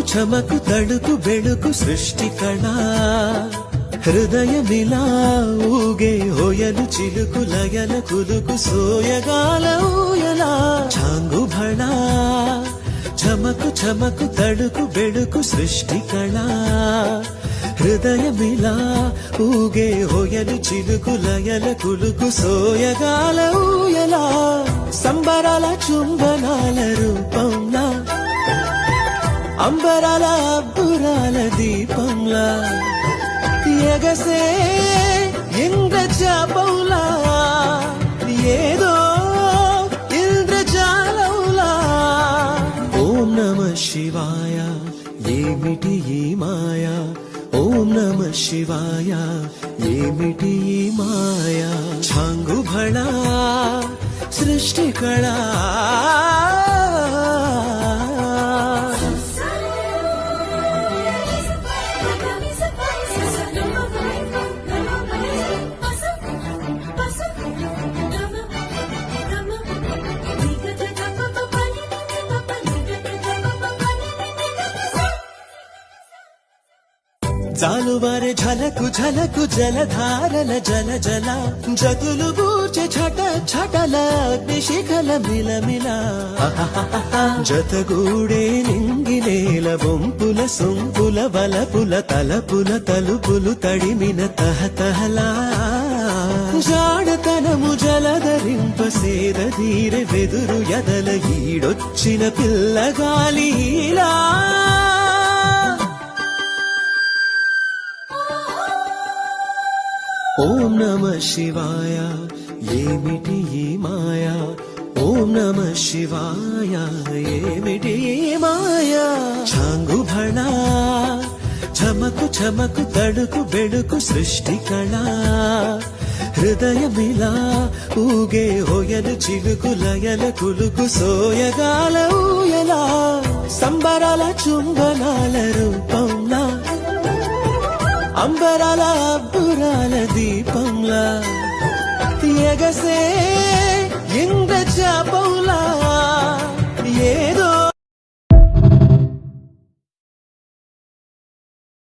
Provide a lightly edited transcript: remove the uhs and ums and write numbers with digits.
చమకు తడుకు బెడుకు సృష్టి కళ హృదయమిలా ఊగే హోయలు చిలుకు లయల కులుకు సోయగాల ఊయలా చాంగు భళ చమకు చమకు తడుకు బెడుకు సృష్టి కళ హృదయమిలా ఊగే హోయలు చిలుకు లయల కులుకు సోయగాల ఊయలా సంబరాల చుంబనాల రూపంలా అంబరాల అబ్బురాల దీపంలా ఎగసే ఇంద్రజాపంలా ఏదో ఇంద్రజాలంలా ఓం నమ శివాయ ఏమిటి ఈ మాయ ఓం నమ శివాయ ఏమిటి ఈ మాయ ఛాంగు భళ సృష్టి కళా జాలువారే ఝలకు ఝలకు జలధారల జల జల జతులు బూర్చె ఛట ఛటల అగ్నిశిఖల మిలమిల జతగూడే నింగినేల బొంపుల సొంపుల వలపుల తలపుల తలుపులు తడిమిన తహతహలా జాడతనము జలధరింప సేదీరె వెదురు ఎదల ఈడొచ్చిన పిల్లగాలిలా ఓం నమ శివాయ ఏమిటి ఈ మాయ ఓం నమ శివాయ ఏమిటి ఈ మాయ ఛాంగు భళ చమకు చమకు తడుకు బెడుకు సృష్టి కళ హృదయమిలా ఊగే హోయలు చిలుకు లయల కులుకు సోయగాల ఊయలా సంబరాల చుంబనాల రూపంలా అంబరాల అబ్బురాల దీపంలా ఎగసే ఇంద్రజాపంలా ఏదో